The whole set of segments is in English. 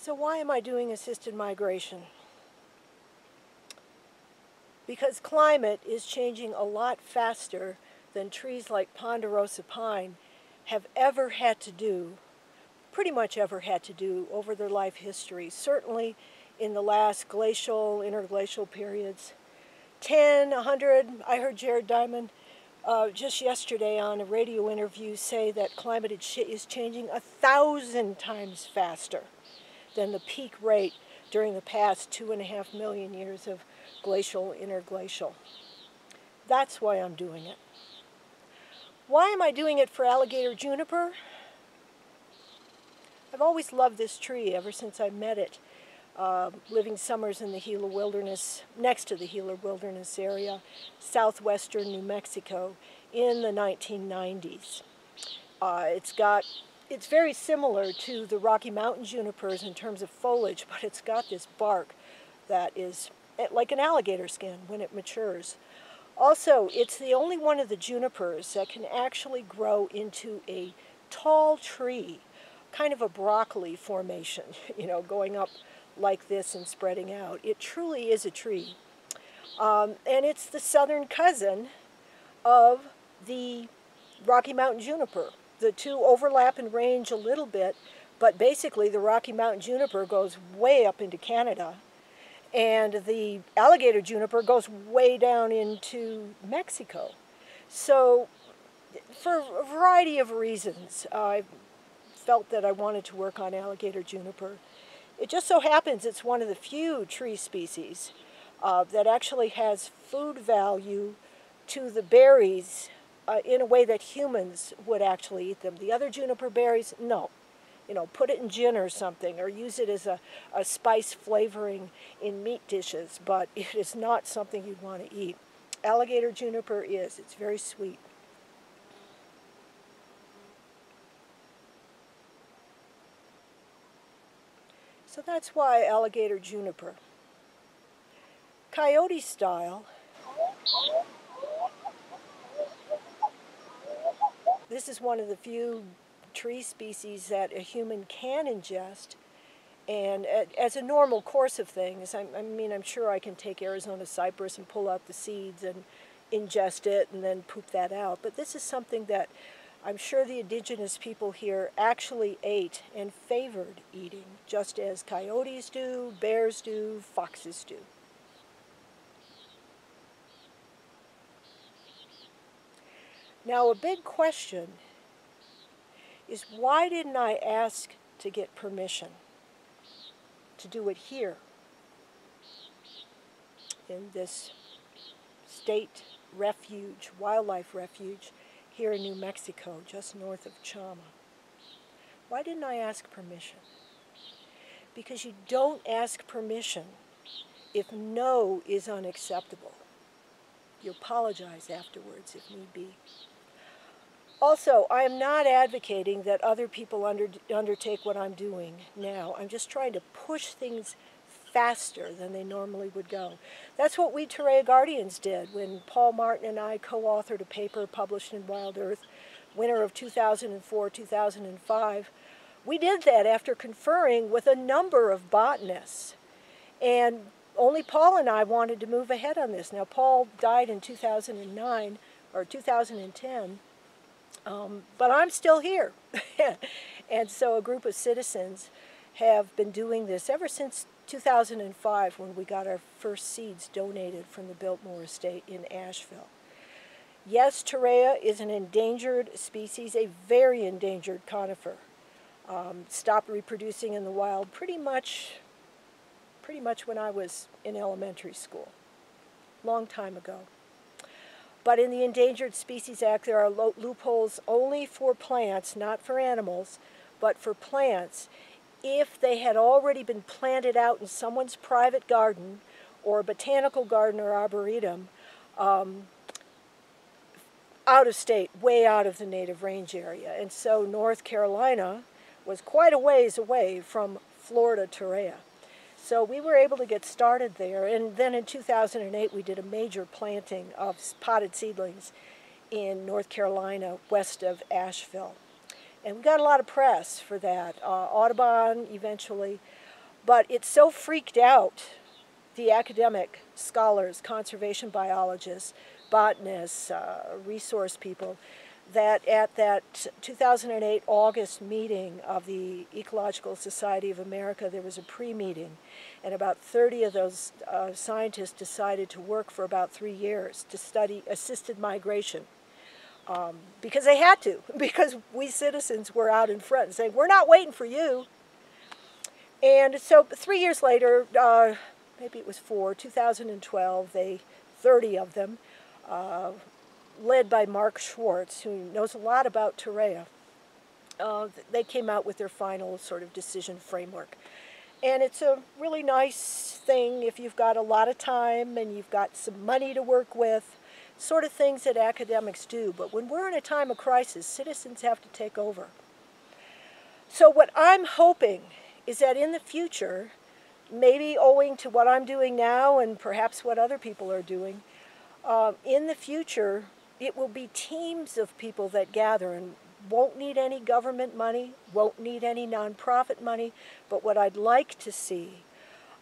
So why am I doing assisted migration? Because climate is changing a lot faster than trees like ponderosa pine have ever had to do, pretty much ever had to do over their life history, certainly in the last glacial, interglacial periods. 10, 100, I heard Jared Diamond just yesterday on a radio interview say that climate is changing 1,000 times faster than the peak rate during the past 2.5 million years of glacial, interglacial. That's why I'm doing it. Why am I doing it for alligator juniper? I've always loved this tree ever since I met it, living summers in the Gila Wilderness, next to the Gila Wilderness area, southwestern New Mexico, in the 1990s. It's very similar to the Rocky Mountain junipers in terms of foliage, but it's got this bark that is like an alligator skin when it matures. Also, it's the only one of the junipers that can actually grow into a tall tree, kind of a broccoli formation, you know, going up like this and spreading out. It truly is a tree. And it's the southern cousin of the Rocky Mountain juniper. The two overlap in range a little bit, but basically the Rocky Mountain juniper goes way up into Canada, and the alligator juniper goes way down into Mexico. So for a variety of reasons, I felt that I wanted to work on alligator juniper. It just so happens it's one of the few tree species that actually has food value to the berries in a way that humans would actually eat them. The other juniper berries, no. You know, put it in gin or something, or use it as a spice flavoring in meat dishes, but it is not something you'd want to eat. Alligator juniper is. It's very sweet. So that's why alligator juniper. Coyote style, this is one of the few tree species that a human can ingest, and as a normal course of things, I mean, I'm sure I can take Arizona cypress and pull out the seeds and ingest it and then poop that out, but this is something that I'm sure the indigenous people here actually ate and favored eating, just as coyotes do, bears do, foxes do. Now, a big question is, why didn't I ask to get permission to do it here in this state refuge, wildlife refuge, here in New Mexico, just north of Chama? Why didn't I ask permission? Because you don't ask permission if no is unacceptable. You apologize afterwards if need be. Also, I am not advocating that other people undertake what I'm doing now. I'm just trying to push things faster than they normally would go. That's what we Torreya Guardians did when Paul Martin and I co-authored a paper published in Wild Earth, winter of 2004-2005. We did that after conferring with a number of botanists. And only Paul and I wanted to move ahead on this. Now, Paul died in 2009 or 2010. But I'm still here. And so a group of citizens have been doing this ever since 2005, when we got our first seeds donated from the Biltmore Estate in Asheville. Yes, Torreya is an endangered species, a very endangered conifer. Stopped reproducing in the wild pretty much when I was in elementary school, long time ago. But in the Endangered Species Act, there are loopholes only for plants, not for animals, but for plants, if they had already been planted out in someone's private garden or a botanical garden or arboretum, out of state, way out of the native range area. And so North Carolina was quite a ways away from Florida Torreya. So we were able to get started there, and then in 2008 we did a major planting of potted seedlings in North Carolina, west of Asheville. And we got a lot of press for that. Audubon eventually But it so freaked out the academic scholars, conservation biologists, botanists, resource people, that at that 2008 August meeting of the Ecological Society of America, there was a pre-meeting, and about 30 of those scientists decided to work for about 3 years to study assisted migration. Because they had to, because we citizens were out in front and saying, we're not waiting for you. And so 3 years later, maybe it was 2012, 30 of them, led by Mark Schwartz, who knows a lot about Torreya, they came out with their final sort of decision framework. And it's a really nice thing if you've got a lot of time and you've got some money to work with, sort of things that academics do. But when we're in a time of crisis, citizens have to take over. So what I'm hoping is that in the future, maybe owing to what I'm doing now and perhaps what other people are doing, in the future, it will be teams of people that gather and won't need any government money, won't need any nonprofit money, but what I'd like to see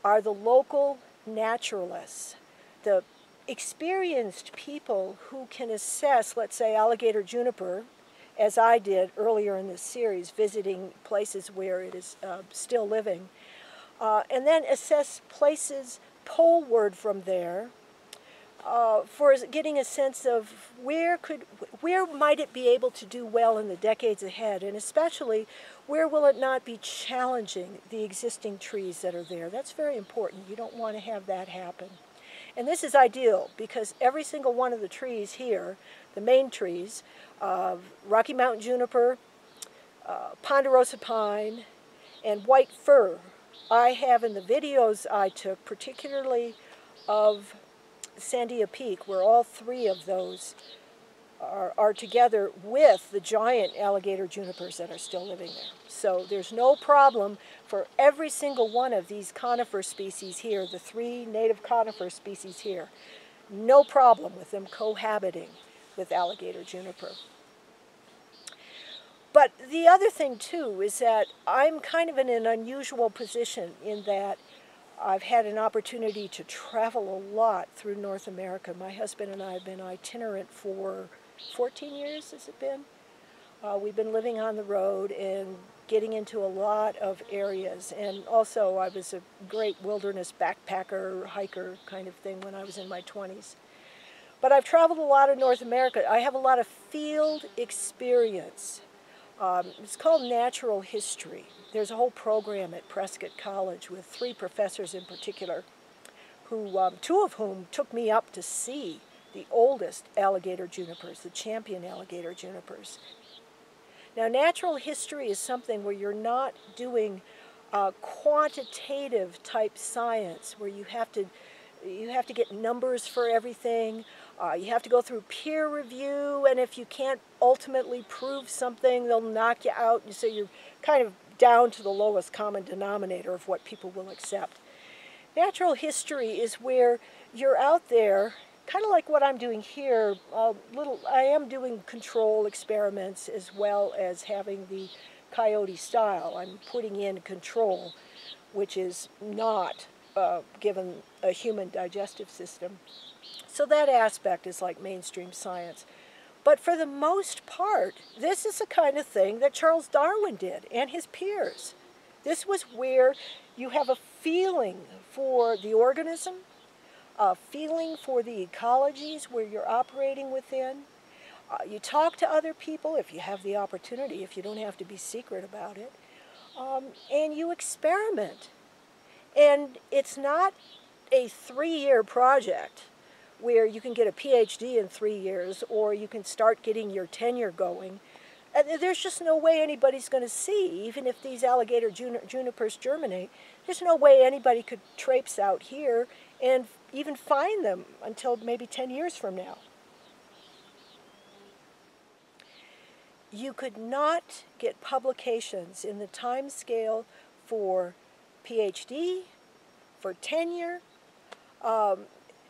are the local naturalists, the experienced people who can assess, let's say, Alligator Juniper, as I did earlier in this series, visiting places where it is still living, and then assess places poleward from there, for getting a sense of where might it be able to do well in the decades ahead, and especially where will it not be challenging the existing trees that are there. That's very important. You don't want to have that happen. And this is ideal because every single one of the trees here, the main trees, Rocky Mountain juniper, ponderosa pine, and white fir, I have in the videos I took, particularly of Sandia Peak, where all three of those are together with the giant alligator junipers that are still living there. So there's no problem for every single one of these conifer species here, the 3 native conifer species here, no problem with them cohabiting with alligator juniper. But the other thing too is that I'm kind of in an unusual position in that I've had an opportunity to travel a lot through North America. My husband and I have been itinerant for 14 years, has it been? We've been living on the road and getting into a lot of areas. And also I was a great wilderness backpacker, hiker kind of thing when I was in my 20s. But I've traveled a lot in North America. I have a lot of field experience. It's called natural history. There's a whole program at Prescott College with 3 professors in particular, who 2 of whom took me up to see the oldest alligator junipers, the champion alligator junipers. Now, natural history is something where you're not doing quantitative type science, where you have to get numbers for everything. You have to go through peer review, and if you can't ultimately prove something, they'll knock you out. So you're kind of down to the lowest common denominator of what people will accept. Natural history is where you're out there, kind of like what I'm doing here. I am doing control experiments as well as having the coyote style. I'm putting in control, which is not given a human digestive system. So that aspect is like mainstream science. But for the most part, this is the kind of thing that Charles Darwin did and his peers. This was where you have a feeling for the organism, a feeling for the ecologies where you're operating within. You talk to other people if you have the opportunity, if you don't have to be secret about it, and you experiment. And it's not a 3-year project where you can get a PhD in 3 years or you can start getting your tenure going. There's just no way anybody's going to see, even if these alligator junipers germinate, there's no way anybody could traipse out here and even find them until maybe 10 years from now. You could not get publications in the time scale for PhD, for tenure,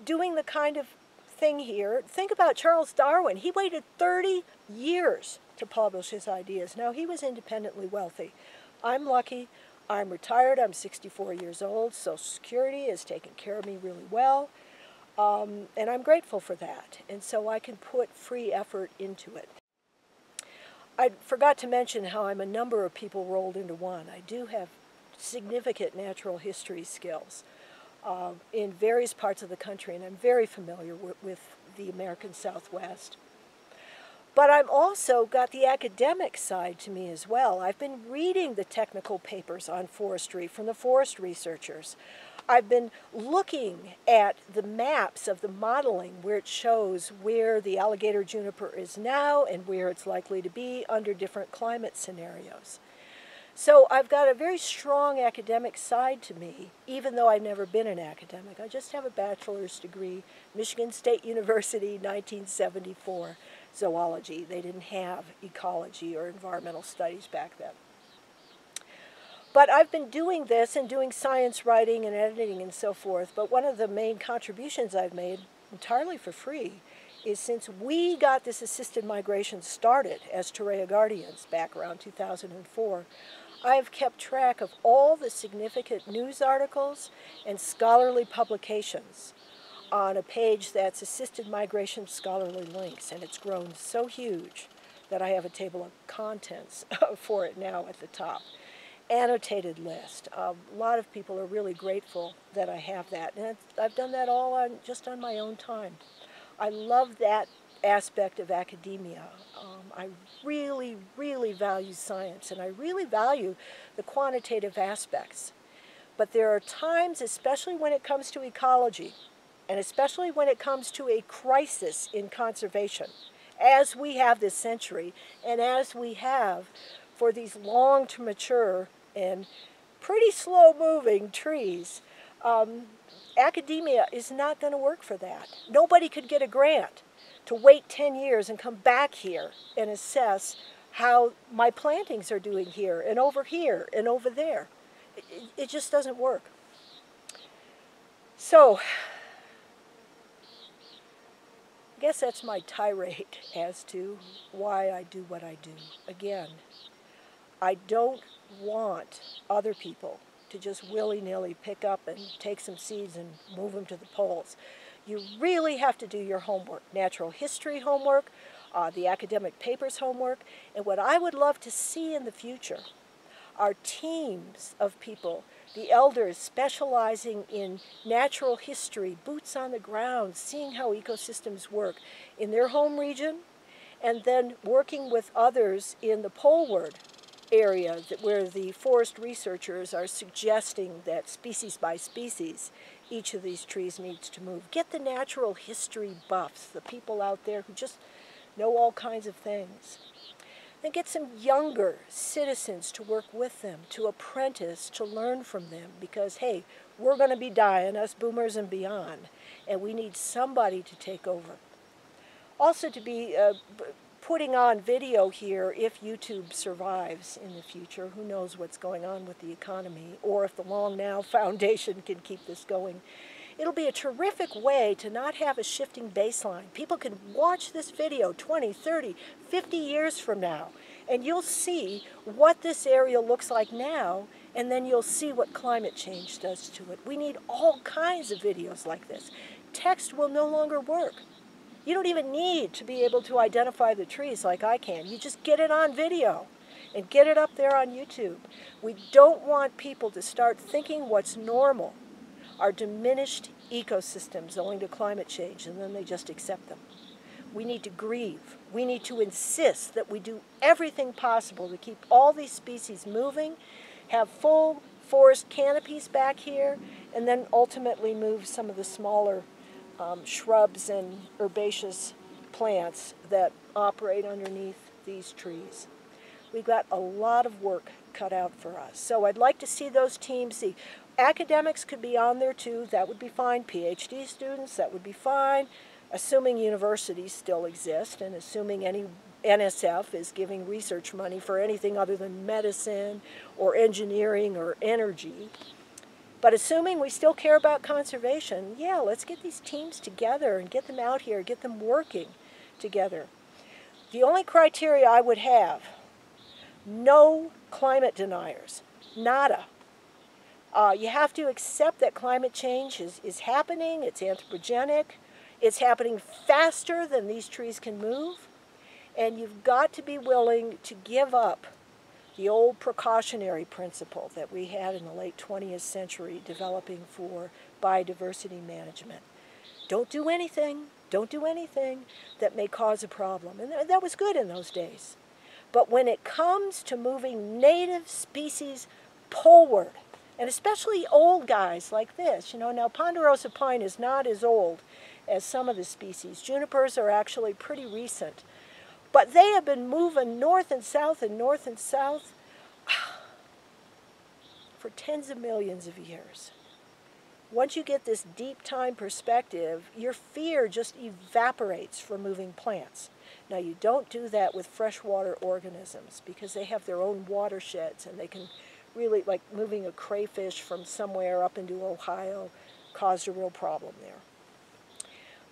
doing the kind of thing here. Think about Charles Darwin. He waited 30 years to publish his ideas. Now, he was independently wealthy. I'm lucky. I'm retired, I'm 64 years old, Social Security has taken care of me really well, and I'm grateful for that, and so I can put free effort into it. I forgot to mention how I'm a number of people rolled into one. I do have significant natural history skills in various parts of the country, and I'm very familiar with the American Southwest. But I've also got the academic side to me as well. I've been reading the technical papers on forestry from the forest researchers. I've been looking at the maps of the modeling where it shows where the alligator juniper is now and where it's likely to be under different climate scenarios. So I've got a very strong academic side to me, even though I've never been an academic. I just have a bachelor's degree, Michigan State University, 1974, zoology. They didn't have ecology or environmental studies back then. But I've been doing this and doing science writing and editing and so forth, but one of the main contributions I've made entirely for free is since we got this assisted migration started as Torreya Guardians back around 2004, I've kept track of all the significant news articles and scholarly publications on a page that's Assisted Migration Scholarly Links, and it's grown so huge that I have a table of contents for it now at the top. Annotated list. A lot of people are really grateful that I have that, and I've done that all just on my own time. I love that aspect of academia. I really, really value science, and I really value the quantitative aspects. But there are times, especially when it comes to ecology, and especially when it comes to a crisis in conservation, as we have this century, and as we have for these long to mature and pretty slow-moving trees, academia is not going to work for that. Nobody could get a grant to wait 10 years and come back here and assess how my plantings are doing here and over there. It just doesn't work. So, I guess that's my tirade as to why I do what I do. Again, I don't want other people to just willy-nilly pick up and take some seeds and move them to the polls. You really have to do your homework, natural history homework, the academic papers homework, and what I would love to see in the future are teams of people, the elders specializing in natural history, boots on the ground, seeing how ecosystems work in their home region, and then working with others in the poleward area where the forest researchers are suggesting that species by species each of these trees needs to move. Get the natural history buffs, the people out there who just know all kinds of things. Then get some younger citizens to work with them, to apprentice, to learn from them, because hey, we're going to be dying, us boomers and beyond, and we need somebody to take over. Also to be putting on video here if YouTube survives in the future. Who knows what's going on with the economy, or if the Long Now Foundation can keep this going. It'll be a terrific way to not have a shifting baseline. People can watch this video 20, 30, 50 years from now, and you'll see what this area looks like now, and then you'll see what climate change does to it. We need all kinds of videos like this. Text will no longer work. You don't even need to be able to identify the trees like I can. You just get it on video and get it up there on YouTube. We don't want people to start thinking what's normal are diminished ecosystems owing to climate change, and then they just accept them. We need to grieve. We need to insist that we do everything possible to keep all these species moving, have full forest canopies back here, and then ultimately move some of the smaller shrubs and herbaceous plants that operate underneath these trees. We've got a lot of work cut out for us. So I'd like to see those teams. The academics could be on there too. That would be fine. PhD students, that would be fine. Assuming universities still exist and assuming any NSF is giving research money for anything other than medicine or engineering or energy. But assuming we still care about conservation, yeah, let's get these teams together and get them out here, get them working together. The only criteria I would have, no climate deniers, nada. You have to accept that climate change is happening, it's anthropogenic, it's happening faster than these trees can move, and you've got to be willing to give up the old precautionary principle that we had in the late 20th century developing for biodiversity management. Don't do anything that may cause a problem. And that was good in those days. But when it comes to moving native species poleward, and especially old guys like this, now ponderosa pine is not as old as some of the species. Junipers are actually pretty recent. But they have been moving north and south for tens of millions of years. Once you get this deep time perspective, your fear just evaporates for moving plants. Now, you don't do that with freshwater organisms because they have their own watersheds, and they can really, like moving a crayfish from somewhere up into Ohio, caused a real problem there.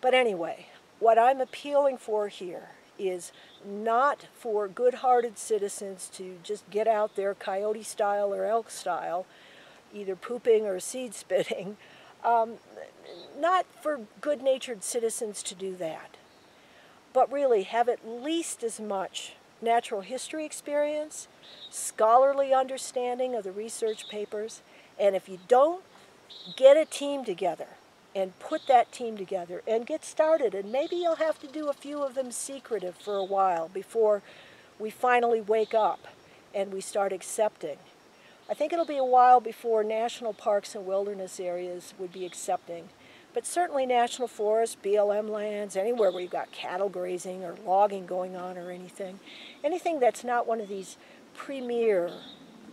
But anyway, what I'm appealing for here is not for good-hearted citizens to just get out there coyote style or elk style, either pooping or seed spitting, not for good-natured citizens to do that, but really have at least as much natural history experience, scholarly understanding of the research papers, and if you don't, get a team together and put that team together and get started, and maybe you'll have to do a few of them secretive for a while before we finally wake up and we start accepting. I think it'll be a while before national parks and wilderness areas would be accepting, but certainly national forests, BLM lands, anywhere where you've got cattle grazing or logging going on or anything that's not one of these premier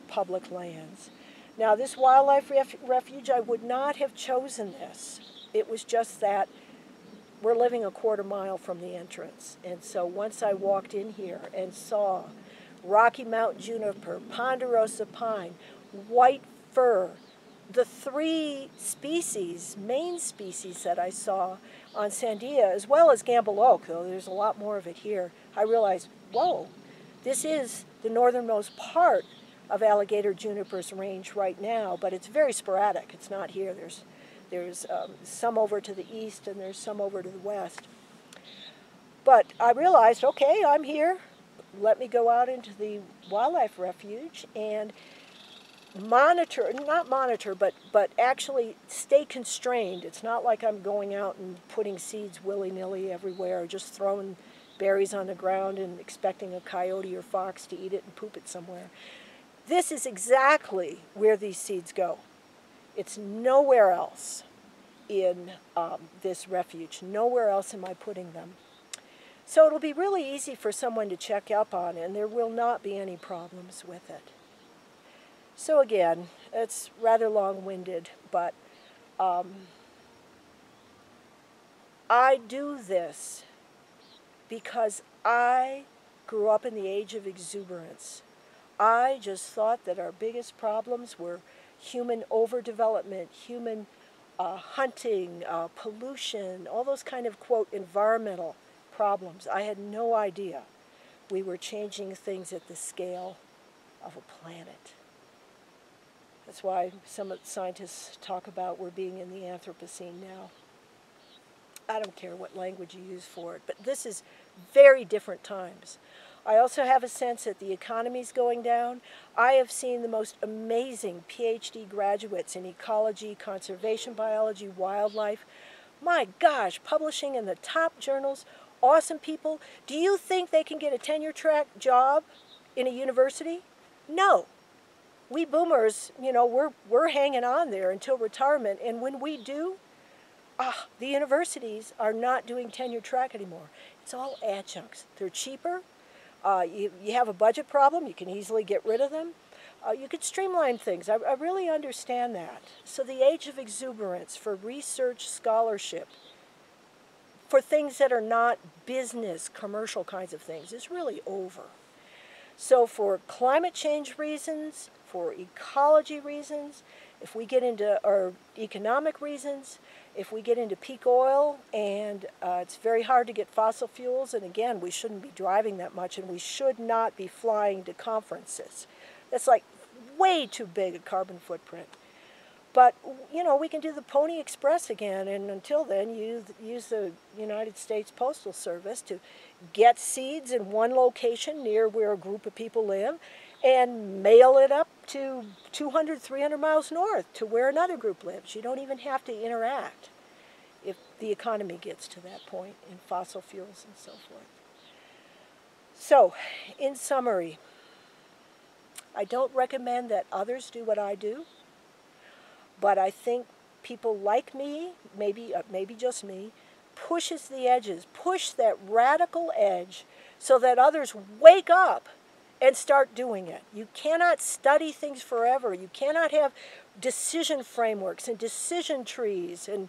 public lands. Now, this wildlife refuge, I would not have chosen this. It was just that we're living a quarter mile from the entrance. And so once I walked in here and saw Rocky Mountain juniper, ponderosa pine, white fir, the three species, main species that I saw on Sandia, as well as Gamble oak, though there's a lot more of it here, I realized, whoa, this is the northernmost part of Alligator Juniper's range right now, but it's very sporadic. It's not here. There's some over to the east and there's some over to the west. But I realized, okay, I'm here. Let me go out into the wildlife refuge and but actually stay constrained. It's not like I'm going out and putting seeds willy-nilly everywhere, or just throwing berries on the ground and expecting a coyote or fox to eat it and poop it somewhere. This is exactly where these seeds go. It's nowhere else in this refuge. Nowhere else am I putting them. So it'll be really easy for someone to check up on, and there will not be any problems with it. So again, it's rather long-winded, but I do this because I grew up in the age of exuberance. I just thought that our biggest problems were human overdevelopment, human hunting, pollution, all those kind of, quote, environmental problems. I had no idea we were changing things at the scale of a planet. That's why some of the scientists talk about we're being in the Anthropocene now. I don't care what language you use for it, but this is very different times. I also have a sense that the economy's going down. I have seen the most amazing PhD graduates in ecology, conservation biology, wildlife. My gosh, publishing in the top journals, awesome people. Do you think they can get a tenure track job in a university? No. We boomers, we're hanging on there until retirement, and when we do, the universities are not doing tenure track anymore. It's all adjuncts. They're cheaper. You have a budget problem, you can easily get rid of them. You could streamline things. I really understand that. So the age of exuberance for research scholarship, for things that are not business, commercial kinds of things, is really over. So for climate change reasons, for ecology reasons, if we get into our economic reasons, if we get into peak oil, and it's very hard to get fossil fuels, and again, we shouldn't be driving that much, and we should not be flying to conferences. That's like way too big a carbon footprint. But, you know, we can do the Pony Express again, and until then, use the United States Postal Service to get seeds in one location near where a group of people live and mail it up to 200, 300 miles north to where another group lives. You don't even have to interact if the economy gets to that point in fossil fuels and so forth. So, in summary, I don't recommend that others do what I do. But I think people like me, maybe just me, pushes the edges, push that radical edge so that others wake up and start doing it. You cannot study things forever. You cannot have decision frameworks and decision trees and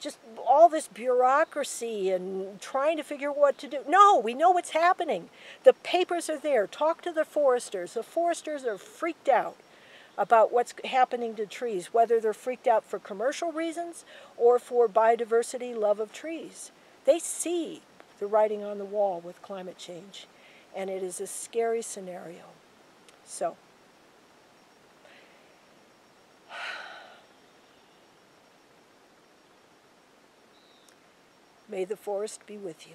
just all this bureaucracy and trying to figure out what to do. No, we know what's happening. The papers are there. Talk to the foresters. The foresters are freaked out about what's happening to trees, whether they're freaked out for commercial reasons or for biodiversity, love of trees. They see the writing on the wall with climate change, and it is a scary scenario. So, may the forest be with you.